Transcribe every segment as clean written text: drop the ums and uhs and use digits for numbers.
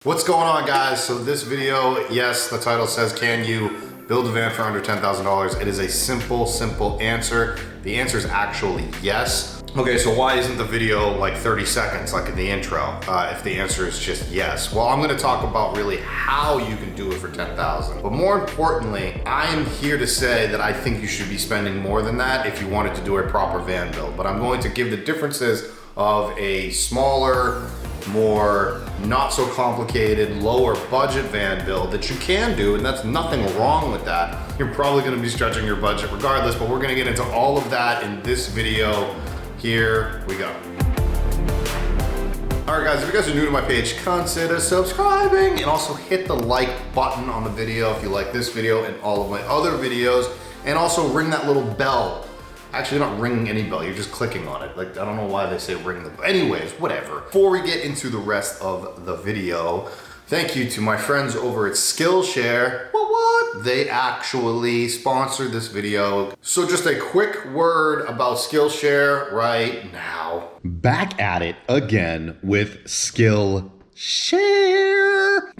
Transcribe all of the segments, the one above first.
What's going on, guys? So this video, yes, the title says, can you build a van for under $10,000? It is a simple answer. The answer is actually yes. Okay, so why isn't the video like 30 seconds like in the intro if the answer is just yes? Well, I'm gonna talk about really how you can do it for $10,000. But more importantly, I am here to say that I think you should be spending more than that if you wanted to do a proper van build. But I'm going to give the differences of a smaller, more not so complicated, lower budget van build that you can do, and that's nothing wrong with that. You're probably gonna be stretching your budget regardless, but we're gonna get into all of that in this video. Here we go. All right, guys, if you guys are new to my page, consider subscribing and also hit the like button on the video if you like this video and all of my other videos, and also ring that little bell. Actually, you're not ringing any bell, you're just clicking on it. Like, I don't know why they say ring the bell. Anyways, whatever. Before we get into the rest of the video, thank you to my friends over at Skillshare. What? They actually sponsored this video. So just a quick word about Skillshare right now. Back at it again with Skillshare.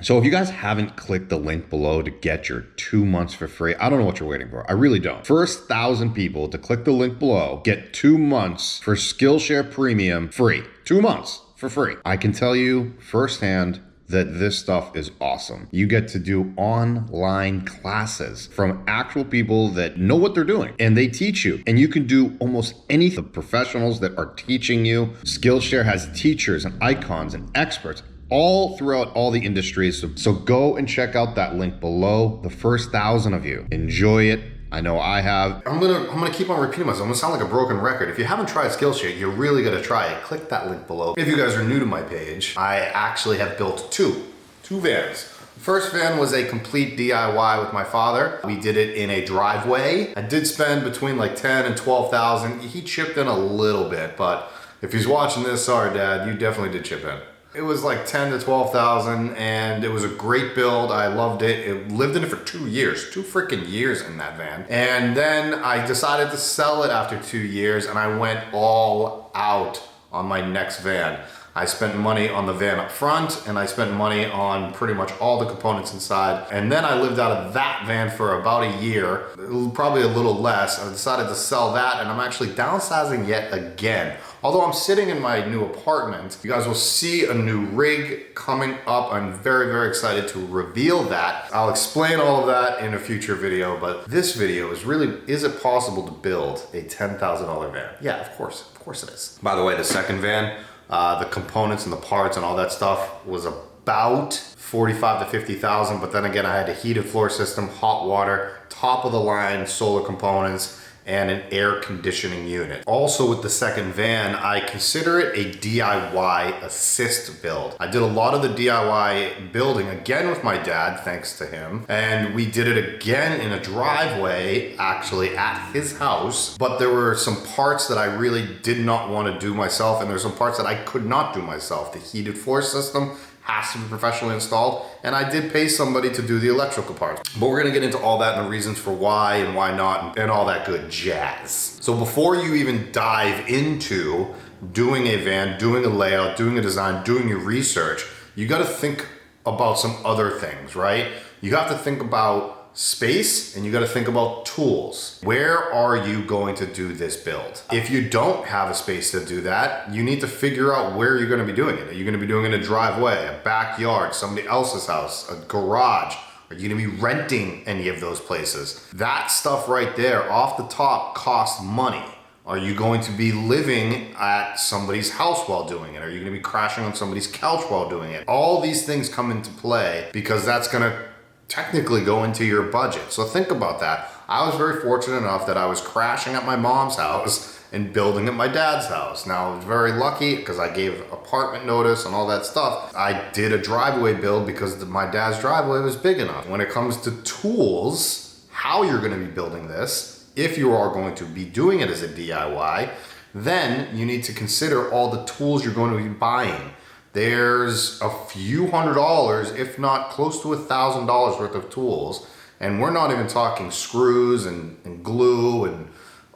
So if you guys haven't clicked the link below to get your 2 months for free, I don't know what you're waiting for. I really don't. First 1,000 people to click the link below get 2 months for Skillshare Premium free. 2 months for free. I can tell you firsthand that this stuff is awesome. You get to do online classes from actual people that know what they're doing, and they teach you, and you can do almost anything. The professionals that are teaching you. Skillshare has teachers and icons and experts all throughout all the industries. So go and check out that link below. The first 1,000 of you, enjoy it. I know I have. I'm gonna keep on repeating myself. I'm gonna sound like a broken record. If you haven't tried Skillshare, you're really gonna try it. Click that link below. If you guys are new to my page, I actually have built two vans. The first van was a complete DIY with my father. We did it in a driveway. I did spend between like 10 and 12,000. He chipped in a little bit, but if he's watching this, sorry Dad, you definitely did chip in. It was like 10 to 12,000, and it was a great build. I loved it. It lived in it for 2 years, 2 freaking years in that van. And then I decided to sell it after 2 years, and I went all out on my next van. I spent money on the van up front, and I spent money on pretty much all the components inside. And then I lived out of that van for about a year, probably a little less. I decided to sell that, and I'm actually downsizing yet again. Although I'm sitting in my new apartment, you guys will see a new rig coming up. I'm very excited to reveal that. I'll explain all of that in a future video, but this video is really, is it possible to build a $10,000 van? Yeah, of course it is. By the way, the second van, the components and the parts and all that stuff was about 45 to 50,000, but then again, I had a heated floor system, hot water, top of the line solar components, and an air conditioning unit. Also with the second van, I consider it a DIY assist build. I did a lot of the DIY building again with my dad, thanks to him. And we did it again in a driveway, actually at his house. But there were some parts that I really did not want to do myself, and there's some parts that I could not do myself. The heated floor system has to be professionally installed, and I did pay somebody to do the electrical parts. But we're gonna get into all that and the reasons for why and why not and all that good jazz. So before you even dive into doing a van, doing a layout, doing a design, doing your research, you gotta think about some other things, right? You have to think about space, and you got to think about tools. Where are you going to do this build? If you don't have a space to do that, you need to figure out where you're going to be doing it. Are you going to be doing it in a driveway, a backyard, somebody else's house, a garage? Are you going to be renting any of those places? That stuff right there off the top costs money. Are you going to be living at somebody's house while doing it? Are you going to be crashing on somebody's couch while doing it? All these things come into play because that's going to technically go into your budget. So think about that. I was very fortunate enough that I was crashing at my mom's house and building at my dad's house. Now I was very lucky because I gave apartment notice and all that stuff. I did a driveway build because my dad's driveway was big enough. When it comes to tools, how you're going to be building this, if you are going to be doing it as a DIY, then you need to consider all the tools you're going to be buying. There's a few $100s, if not close to $1,000 worth of tools. And we're not even talking screws and glue and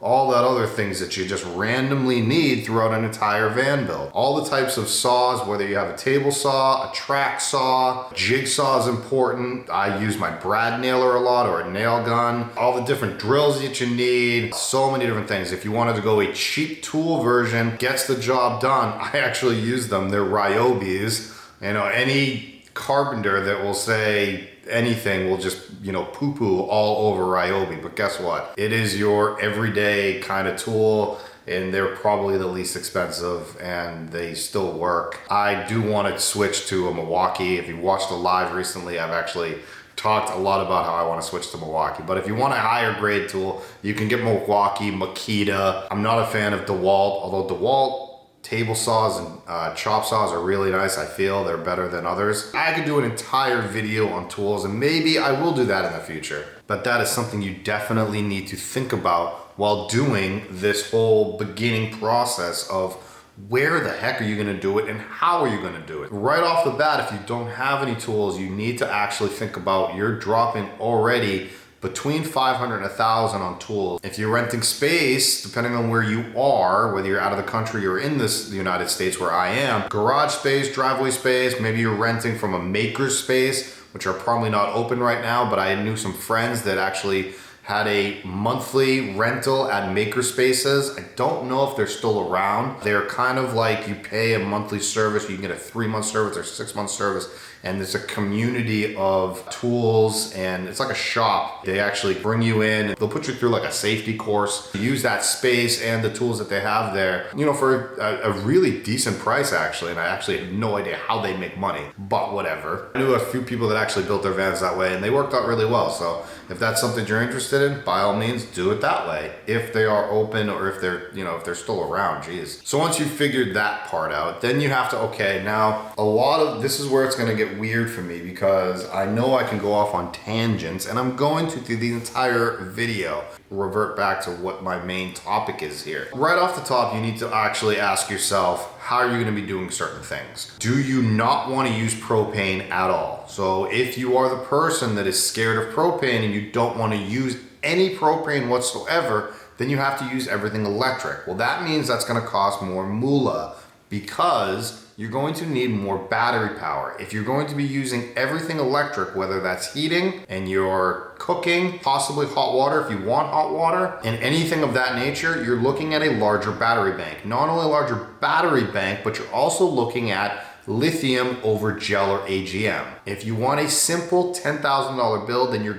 all that other things that you just randomly need throughout an entire van build. All the types of saws, whether you have a table saw, a track saw, jigsaw is important. I use my brad nailer a lot, or a nail gun. All the different drills that you need, so many different things. If you wanted to go a cheap tool version, gets the job done, I actually use them. They're Ryobis. You know, any carpenter that will say anything will just, you know, poo-poo all over Ryobi. But guess what? It is your everyday kind of tool, and they're probably the least expensive, and they still work. I do want to switch to a Milwaukee. If you watched the live recently, I've actually talked a lot about how I want to switch to Milwaukee. But if you want a higher grade tool, you can get Milwaukee, Makita. I'm not a fan of DeWalt, although DeWalt table saws and chop saws are really nice. I feel they're better than others. I could do an entire video on tools, and maybe I will do that in the future. But that is something you definitely need to think about while doing this whole beginning process of where the heck are you gonna do it and how are you gonna do it? Right off the bat, if you don't have any tools, you need to actually think about you're dropping already between 500 and 1,000 on tools. If you're renting space, depending on where you are, whether you're out of the country or in the United States where I am, garage space, driveway space, maybe you're renting from a maker's space, which are probably not open right now, but I knew some friends that actually had a monthly rental at maker spaces. I don't know if they're still around. They're kind of like you pay a monthly service, you can get a 3-month service or 6-month service, and there's a community of tools, and it's like a shop. They actually bring you in, they'll put you through like a safety course, use that space and the tools that they have there, you know, for a really decent price actually, and I actually have no idea how they make money, but whatever. I knew a few people that actually built their vans that way, and they worked out really well. So if that's something you're interested in, by all means, do it that way. If they are open, or if they're, you know, if they're still around, geez. So once you've figured that part out, then you have to, okay, now this is where it's gonna get weird for me, because I know I can go off on tangents, and I'm going to through the entire video revert back to what my main topic is here. Right off the top, you need to actually ask yourself, how are you gonna be doing certain things? Do you not wanna use propane at all? So if you are the person that is scared of propane and you don't wanna use any propane whatsoever, then you have to use everything electric. Well, that means that's gonna cost more moolah, because you're going to need more battery power. If you're going to be using everything electric, whether that's heating and you're cooking, possibly hot water if you want hot water, and anything of that nature, you're looking at a larger battery bank. Not only a larger battery bank, but you're also looking at lithium over gel or AGM. If you want a simple $10,000 build, then you're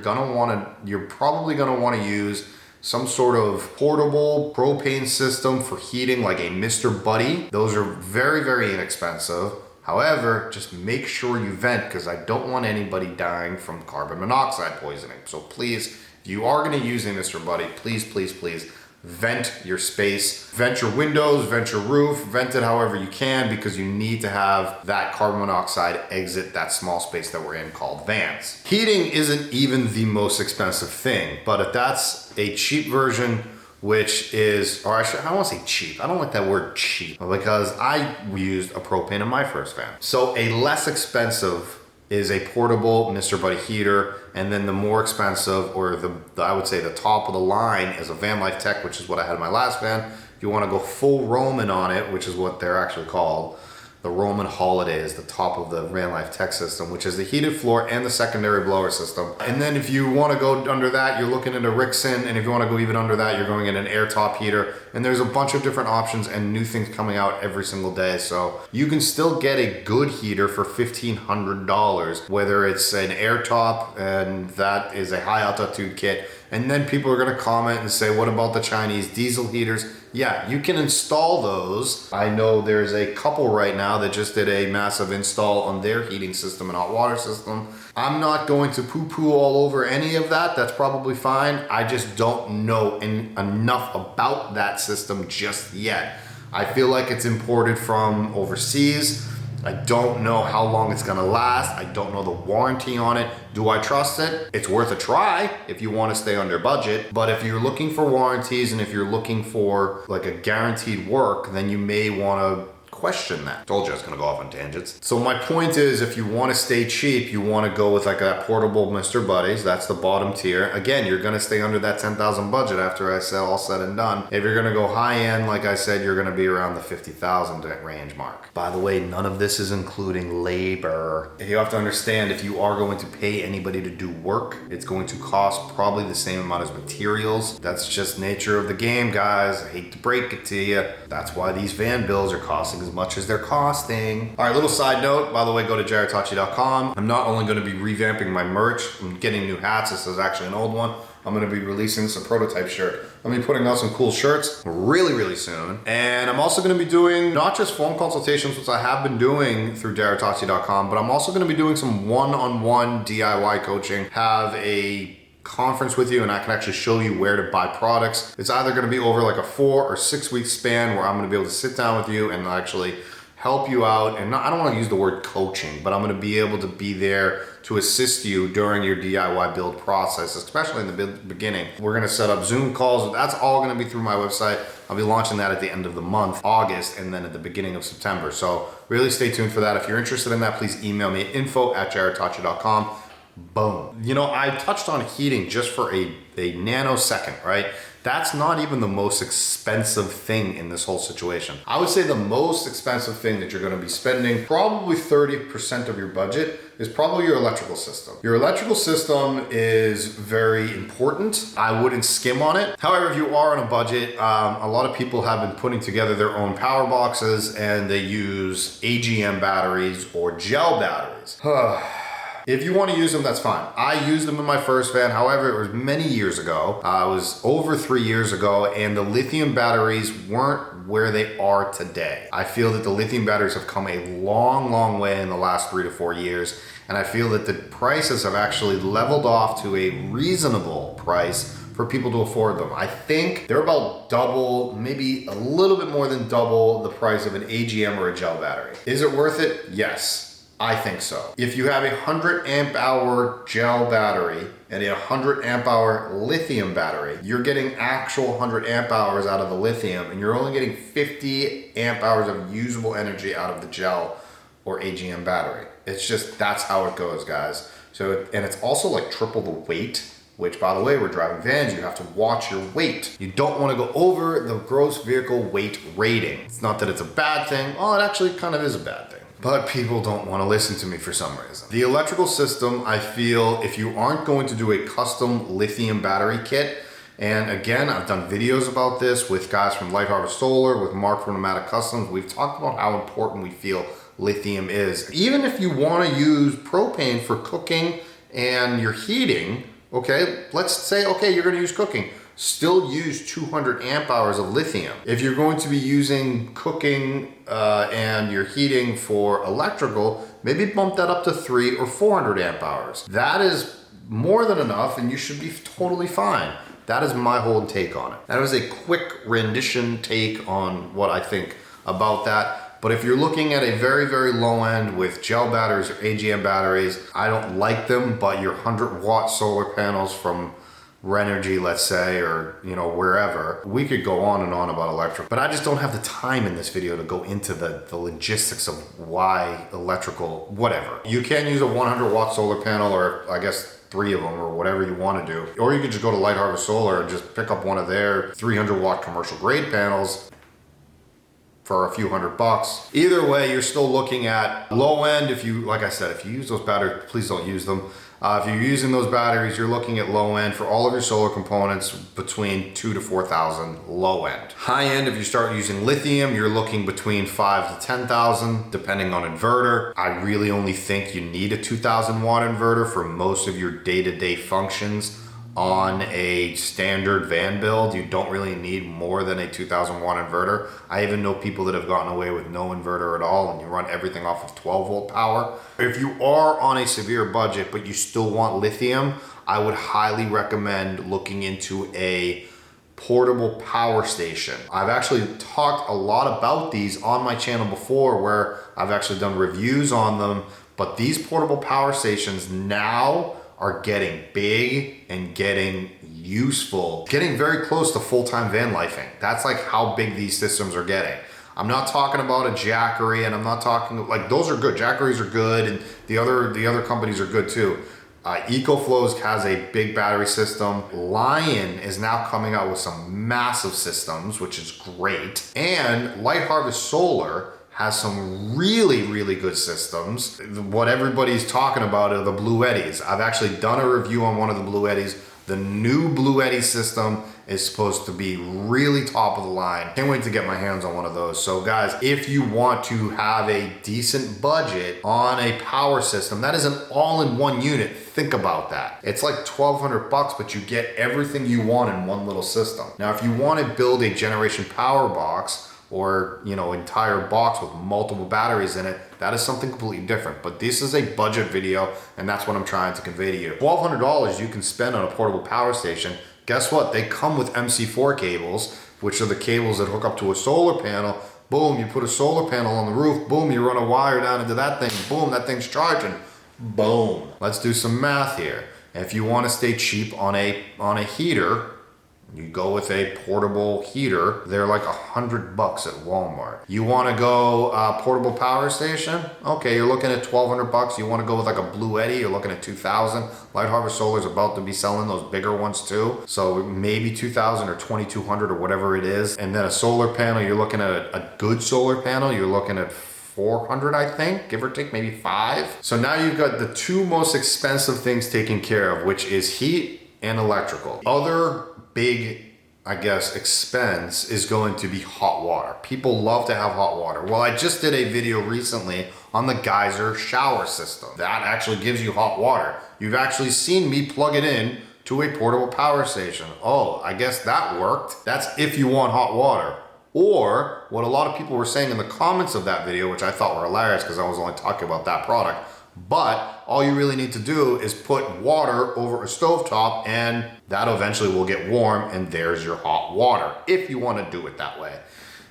probably gonna wanna use some sort of portable propane system for heating, like a Mr. Buddy. Those are very, very inexpensive. However, just make sure you vent, because I don't want anybody dying from carbon monoxide poisoning. So please, if you are gonna use a Mr. Buddy, please, please, please vent your space, vent your windows, vent your roof, vent it however you can, because you need to have that carbon monoxide exit that small space that we're in called vans. Heating isn't even the most expensive thing, but if that's a cheap version, which is, or I don't want to say cheap, I don't like that word cheap, because I used a propane in my first van. So a less expensive is a portable Mr. Buddy heater, and then the more expensive, or I would say the top of the line, is a Van Life Tech, which is what I had in my last van. If you want to go full Roman on it, which is what they're actually called, the Roman Holiday is the top of the Van Life Tech system, which is the heated floor and the secondary blower system. And then if you want to go under that, you're looking into Rixson, and if you want to go even under that, you're going in an air top heater. And there's a bunch of different options and new things coming out every single day. So you can still get a good heater for $1,500, whether it's an air top, and that is a high altitude kit. And then people are going to comment and say, what about the Chinese diesel heaters? Yeah, you can install those. I know there's a couple right now that just did a massive install on their heating system and hot water system. I'm not going to poo-poo all over any of that. That's probably fine. I just don't know enough about that system just yet. I feel like it's imported from overseas. I don't know how long it's gonna last. I don't know the warranty on it. Do I trust it? It's worth a try if you want to stay under budget. But if you're looking for warranties, and if you're looking for like a guaranteed work, then you may want to question that. Told you I was gonna go off on tangents. So my point is, if you wanna stay cheap, you wanna go with like that portable Mr. Buddies. That's the bottom tier. Again, you're gonna stay under that 10,000 budget after I said all said and done. If you're gonna go high end, like I said, you're gonna be around the 50,000 range mark. By the way, none of this is including labor. You have to understand, if you are going to pay anybody to do work, it's going to cost probably the same amount as materials. That's just nature of the game, guys. I hate to break it to you. That's why these van bills are costing as much as they're costing. All right, little side note, by the way, go to jarrodtocci.com. I'm not only gonna be revamping my merch, I'm getting new hats. This is actually an old one. I'm gonna be releasing some prototype shirt. I'm gonna be putting out some cool shirts really soon. And I'm also gonna be doing not just phone consultations, which I have been doing through jarrodtocci.com, but I'm also gonna be doing some one-on-one DIY coaching. Have a conference with you and I can actually show you where to buy products. It's either gonna be over like a 4 or 6 week span where I'm gonna be able to sit down with you and actually help you out. And I don't wanna use the word coaching, but I'm gonna be able to be there to assist you during your DIY build process, especially in the beginning. We're gonna set up Zoom calls. That's all gonna be through my website. I'll be launching that at the end of the month, August, and then at the beginning of September. So really stay tuned for that. If you're interested in that, please email me at info@jarrodtocci.com. Boom. You know, I touched on heating just for a nanosecond, right? That's not even the most expensive thing in this whole situation. I would say the most expensive thing that you're gonna be spending, probably 30% of your budget, is probably your electrical system. Your electrical system is very important. I wouldn't skim on it. However, if you are on a budget, a lot of people have been putting together their own power boxes and they use AGM batteries or gel batteries. If you want to use them, that's fine. I used them in my first van. However, it was many years ago. It was over 3 years ago, and the lithium batteries weren't where they are today. I feel that the lithium batteries have come a long way in the last 3 to 4 years, and I feel that the prices have actually leveled off to a reasonable price for people to afford them. I think they're about double, maybe a little bit more than double the price of an AGM or a gel battery. Is it worth it? Yes. I think so. If you have a 100 amp hour gel battery and a 100 amp hour lithium battery, you're getting actual 100 amp hours out of the lithium and you're only getting 50 amp hours of usable energy out of the gel or AGM battery. It's just, that's how it goes, guys. So, and it's also like triple the weight, which, by the way, we're driving vans, you have to watch your weight. You don't want to go over the gross vehicle weight rating. It's not that it's a bad thing. Well, it actually kind of is a bad thing. But people don't want to listen to me for some reason. The electrical system, I feel, if you aren't going to do a custom lithium battery kit, and again, I've done videos about this with guys from Light Harvest Solar, with Mark from Nomadic Customs. We've talked about how important we feel lithium is. Even if you want to use propane for cooking and your heating, okay, let's say, okay, you're going to use cooking. Still use 200 amp hours of lithium. If you're going to be using cooking and your heating for electrical, maybe bump that up to 300 or 400 amp hours. That is more than enough and you should be totally fine. That is my whole take on it. That was a quick rendition take on what I think about that. But if you're looking at a very low end with gel batteries or AGM batteries, I don't like them, but your 100-watt solar panels from Renergy, let's say, or wherever, we could go on and on about electric, but I just don't have the time in this video to go into the logistics of why electrical, whatever. You can use a 100-watt solar panel, or I guess 3 of them, or whatever you want to do. Or you could just go to Light Harvest Solar and just pick up one of their 300-watt commercial grade panels for a few $100. Either way, you're still looking at low end. If you, like I said, if you use those batteries, please don't use them. If you're using those batteries, you're looking at low end for all of your solar components between 2,000 to 4,000 low end. High end, if you start using lithium, you're looking between 5,000 to 10,000, depending on inverter. I really only think you need a 2,000 watt inverter for most of your day-to-day functions. On a standard van build, you don't really need more than a 2,000 watt inverter. I even know people that have gotten away with no inverter at all and you run everything off of 12 volt power. If you are on a severe budget but you still want lithium, I would highly recommend looking into a portable power station. I've actually talked a lot about these on my channel before, where I've actually done reviews on them, but these portable power stations now are getting big and getting useful, getting very close to full-time van lifing. That's like how big these systems are getting. I'm not talking about a Jackery, and I'm not talking, like, those are good. Jackeries are good, and the other companies are good too. EcoFlow has a big battery system. ReLion is now coming out with some massive systems, which is great. And Light Harvest Solar has some really, really good systems. What everybody's talking about are the Blue Eddies. I've actually done a review on one of the Blue Eddies. The new Blue Eddy system is supposed to be really top of the line. Can't wait to get my hands on one of those. So guys, if you want to have a decent budget on a power system, that is an all-in-one unit. Think about that. It's like $1,200, but you get everything you want in one little system. Now, if you want to build a generation power box, or entire box with multiple batteries in it, that is something completely different. But this is a budget video, and that's what I'm trying to convey to you. $1,200 you can spend on a portable power station. Guess what? They come with MC4 cables, which are the cables that hook up to a solar panel. Boom, you put a solar panel on the roof. Boom, you run a wire down into that thing. Boom, that thing's charging. Boom. Let's do some math here. If you want to stay cheap on a heater, you go with a portable heater. They're like $100 at Walmart. You want to go portable power station? Okay, you're looking at $1,200. You want to go with like a Blue Eddy? You're looking at $2,000. Light Harvest Solar is about to be selling those bigger ones too. So maybe $2,000 or $2,200 or whatever it is. And then a solar panel, you're looking at a good solar panel. You're looking at $400, I think, give or take, maybe $5. So now you've got the two most expensive things taken care of, which is heat and electrical. Other big, I guess, expense is going to be hot water. People love to have hot water. Well, I just did a video recently on the geyser shower system. That actually gives you hot water. You've actually seen me plug it in to a portable power station. Oh, I guess that worked. That's if you want hot water. Or what a lot of people were saying in the comments of that video, which I thought were hilarious because I was only talking about that product, but all you really need to do is put water over a stovetop and that eventually will get warm, and there's your hot water if you want to do it that way.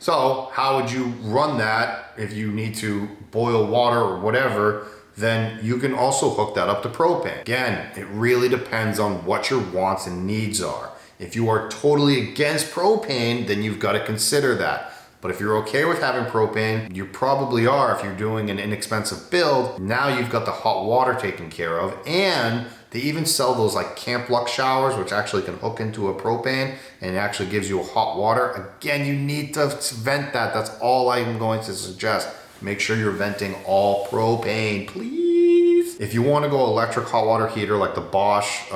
So how would you run that if you need to boil water or whatever? Then you can also hook that up to propane. Again, it really depends on what your wants and needs are. If you are totally against propane, then you've got to consider that. But if you're okay with having propane, you probably are if you're doing an inexpensive build. Now you've got the hot water taken care of, and they even sell those like Camp Lux showers, which actually can hook into a propane and it actually gives you a hot water. Again, you need to vent that. That's all I'm going to suggest. Make sure you're venting all propane, please. If you want to go electric hot water heater like the Bosch,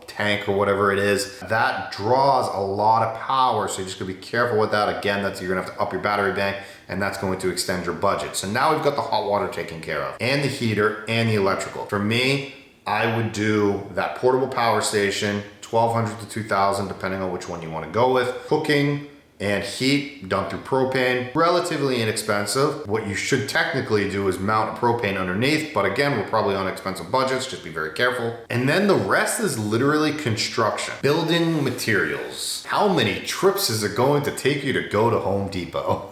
tank or whatever it is, that draws a lot of power. So you just gotta be careful with that. Again, you're gonna have to up your battery bank, and that's going to extend your budget. So now we've got the hot water taken care of, and the heater, and the electrical. For me, I would do that portable power station, $1,200 to $2,000, depending on which one you want to go with. Cooking and heat done through propane, relatively inexpensive. What you should technically do is mount a propane underneath, but again, we're probably on expensive budgets, just be very careful. And then the rest is literally construction, building materials. How many trips is it going to take you to go to Home Depot?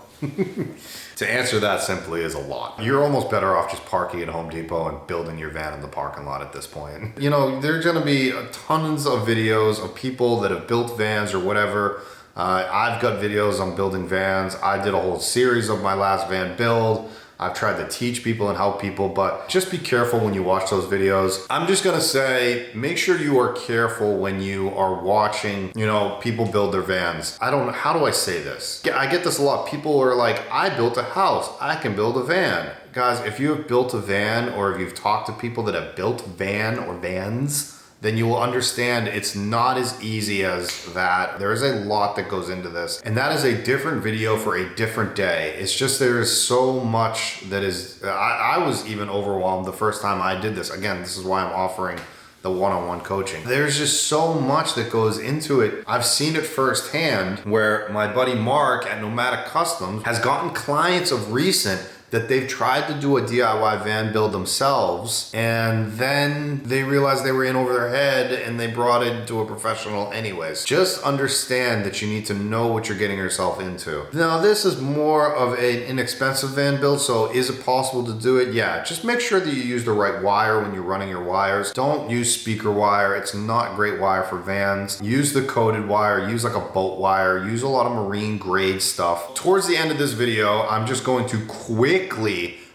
To answer that simply is a lot. You're almost better off just parking at Home Depot and building your van in the parking lot at this point. There's gonna be tons of videos of people that have built vans or whatever. I've got videos on building vans. I did a whole series of my last van build. I've tried to teach people and help people, but just be careful when you watch those videos. I'm just gonna say, make sure you are careful when you are watching, people build their vans. How do I say this? I get this a lot. People are like, I built a house, I can build a van. Guys, if you have built a van, or if you've talked to people that have built van or vans, then you will understand it's not as easy as that. There is a lot that goes into this, and that is a different video for a different day. It's just there is so much that is, I was even overwhelmed the first time I did this. Again, this is why I'm offering the one-on-one coaching. There's just so much that goes into it. I've seen it firsthand where my buddy Mark at Nomadic Customs has gotten clients of recent that they've tried to do a DIY van build themselves, and then they realized they were in over their head and they brought it to a professional anyways. Just understand that you need to know what you're getting yourself into. Now, this is more of an inexpensive van build, so is it possible to do it? Yeah, just make sure that you use the right wire when you're running your wires. Don't use speaker wire. It's not great wire for vans. Use the coated wire, use like a boat wire, use a lot of marine grade stuff. Towards the end of this video, I'm just going to quickly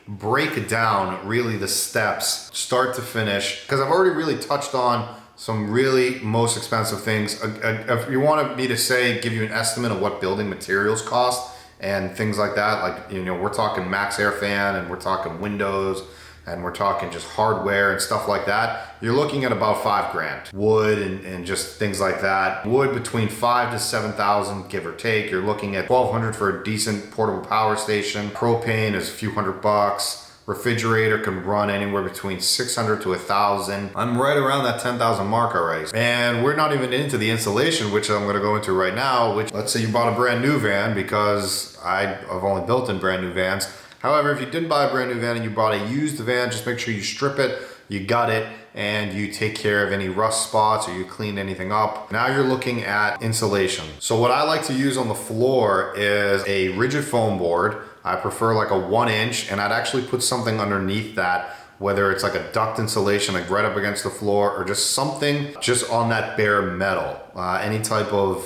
break down really the steps, start to finish, because I've already really touched on some really most expensive things. If you wanted me to say, give you an estimate of what building materials cost and things like that, like, you know, we're talking max air fan and we're talking windows and we're talking just hardware and stuff like that, you're looking at about $5,000. Wood and just things like that. Wood between 5,000 to 7,000, give or take. You're looking at $1,200 for a decent portable power station. Propane is a few $100. Refrigerator can run anywhere between 600 to 1,000. I'm right around that 10,000 mark already. And we're not even into the installation, which I'm gonna go into right now, which, let's say you bought a brand new van, because I've only built in brand new vans. However, if you didn't buy a brand new van and you bought a used van, just make sure you strip it, you gut it, and you take care of any rust spots or you clean anything up. Now you're looking at insulation. So what I like to use on the floor is a rigid foam board. I prefer like a 1-inch, and I'd actually put something underneath that, whether it's like a duct insulation, like right up against the floor, or just something just on that bare metal. Any type of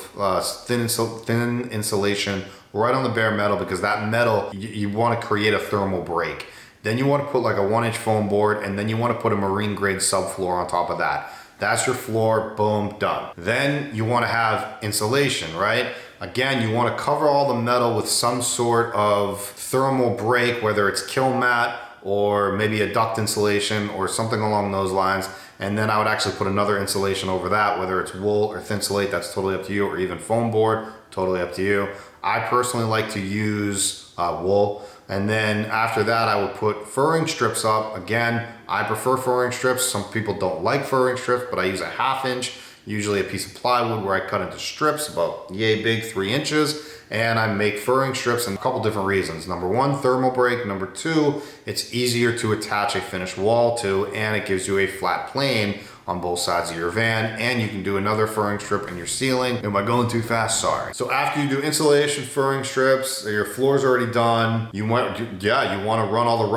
thin insulation right on the bare metal, because that metal, you want to create a thermal break. Then you want to put like a 1-inch foam board, and then you want to put a marine grade subfloor on top of that. That's your floor, boom, done. Then you want to have insulation, right? Again, you want to cover all the metal with some sort of thermal break, whether it's kiln mat or maybe a duct insulation or something along those lines. And then I would actually put another insulation over that, whether it's wool or Thinsulate, that's totally up to you, or even foam board, totally up to you. I personally like to use wool. And then after that, I would put furring strips up. Again, I prefer furring strips. Some people don't like furring strips, but I use a 1/2 inch, usually a piece of plywood where I cut into strips about yay big, 3 inches. And I make furring strips in a couple different reasons. Number one, thermal break. Number two, it's easier to attach a finished wall to, and it gives you a flat plane on both sides of your van, and you can do another furring strip in your ceiling. Am I going too fast? Sorry. So after you do insulation, furring strips, your floor's already done. You want to run all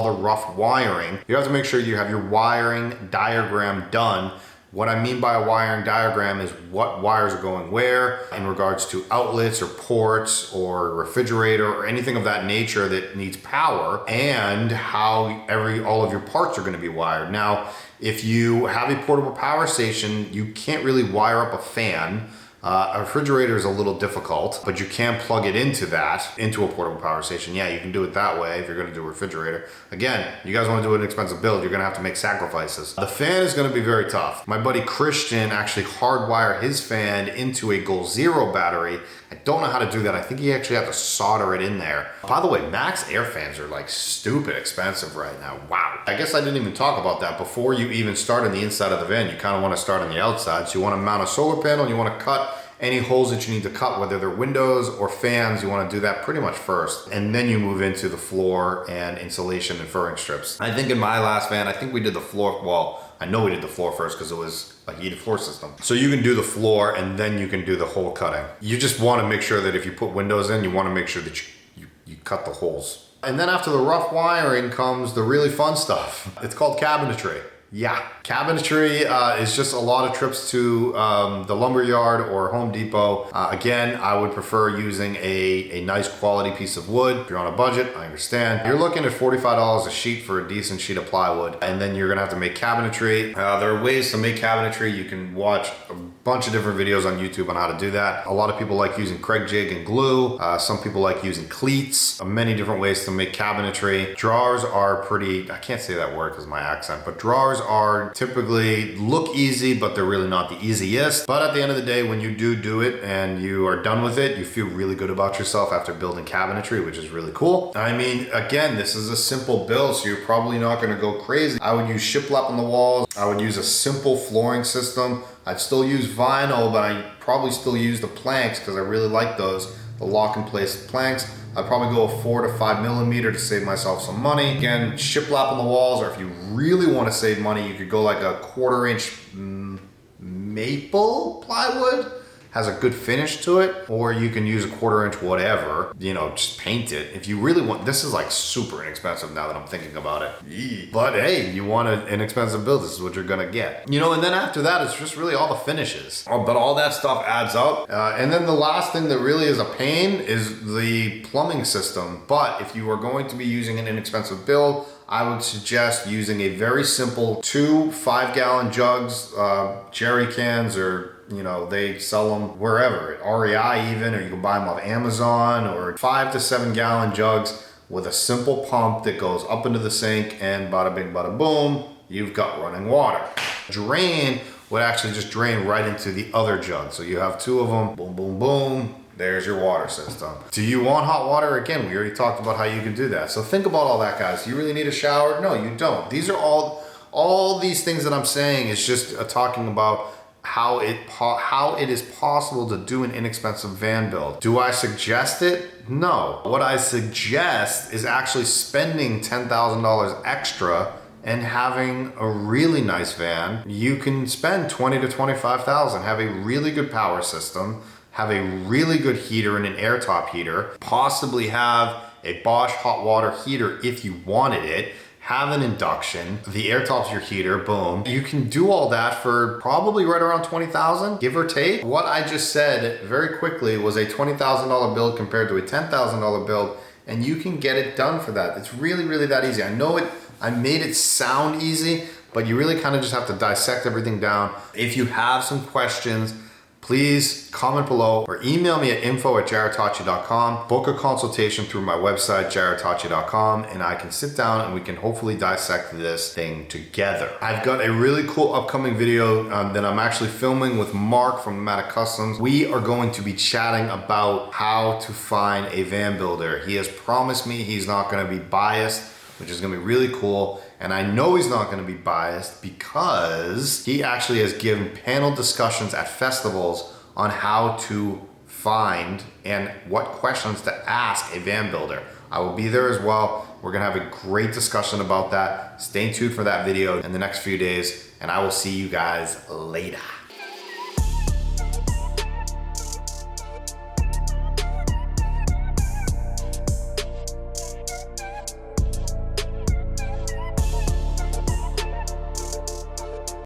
the rough wiring. You have to make sure you have your wiring diagram done. What I mean by a wiring diagram is what wires are going where in regards to outlets or ports or refrigerator or anything of that nature that needs power, and how all of your parts are going to be wired. Now, if you have a portable power station, you can't really wire up a fan. A refrigerator is a little difficult, but you can plug it into a portable power station. Yeah, you can do it that way if you're gonna do a refrigerator. Again, you guys wanna do an expensive build, you're gonna have to make sacrifices. The fan is gonna be very tough. My buddy Christian actually hardwired his fan into a Goal Zero battery. I don't know how to do that. I think he actually had to solder it in there. By the way, max air fans are like stupid expensive right now. Wow. I guess I didn't even talk about that. Before you even start on the inside of the van, you kind of want to start on the outside. So you want to mount a solar panel, you want to cut any holes that you need to cut, whether they're windows or fans. You want to do that pretty much first. And then you move into the floor and insulation and furring strips. I think in my last van, I think we did the floor, well, I know we did the floor first because it was a heated floor system. So you can do the floor and then you can do the hole cutting. You just want to make sure that if you put windows in, you want to make sure that you cut the holes. And then after the rough wiring comes the really fun stuff. It's called cabinetry. Yeah, cabinetry is just a lot of trips to the lumber yard or Home Depot. Again, I would prefer using a nice quality piece of wood. If you're on a budget, I understand. You're looking at $45 a sheet for a decent sheet of plywood, and then you're gonna have to make cabinetry. There are ways to make cabinetry. You can watch a bunch of different videos on YouTube on how to do that. A lot of people like using Craig jig and glue. Some people like using cleats. Many different ways to make cabinetry. Drawers are pretty, I can't say that word because of my accent, but drawers are typically look easy, but they're really not the easiest. But at the end of the day, when you do it and you are done with it, you feel really good about yourself after building cabinetry, which is really cool. I mean, again, this is a simple build, so you're probably not gonna go crazy. I would use shiplap on the walls. I would use a simple flooring system. I'd still use vinyl, but I probably still use the planks because I really like those, the lock in place planks. I'd probably go a 4 to 5 millimeter to save myself some money. Again, shiplap on the walls, or if you really want to save money, you could go like a 1/4 inch maple plywood. Has a good finish to it, or you can use a 1/4 inch whatever, you know, just paint it. If you really want, this is like super inexpensive now that I'm thinking about it. Yee. But hey, you want an inexpensive build, this is what you're gonna get. You know, and then after that, it's just really all the finishes. But all that stuff adds up. And then the last thing that really is a pain is the plumbing system. But if you are going to be using an inexpensive build, I would suggest using a very simple 2 5-gallon jugs, jerry cans, or you know, they sell them wherever, at REI even, or you can buy them off Amazon, or 5 to 7 gallon jugs with a simple pump that goes up into the sink, and bada bing, bada boom, you've got running water. Drain would actually just drain right into the other jug. So you have 2 of them, boom, boom, boom, there's your water system. Do you want hot water? Again, we already talked about how you can do that. So think about all that, guys. Do you really need a shower? No, you don't. These are all these things that I'm saying is just talking about how it is possible to do an inexpensive van build. Do I suggest it? No. What I suggest is actually spending $10,000 extra and having a really nice van. You can spend $20,000 to $25,000, have a really good power system, have a really good heater and an air top heater, possibly have a Bosch hot water heater if you wanted it, have an induction, the air top's your heater, boom. You can do all that for probably right around $20,000, give or take. What I just said very quickly was a $20,000 build compared to a $10,000 build, and you can get it done for that. It's really, really that easy. I know I made it sound easy, but you really kind of just have to dissect everything down. If you have some questions, please comment below or email me at info@jarrodtocci.com. Book a consultation through my website, jarrodtocci.com, and I can sit down and we can hopefully dissect this thing together. I've got a really cool upcoming video that I'm actually filming with Mark from Nomadic Customs. We are going to be chatting about how to find a van builder. He has promised me he's not going to be biased, which is going to be really cool. And I know he's not going to be biased because he actually has given panel discussions at festivals on how to find and what questions to ask a van builder. I will be there as well. We're going to have a great discussion about that. Stay tuned for that video in the next few days, and I will see you guys later.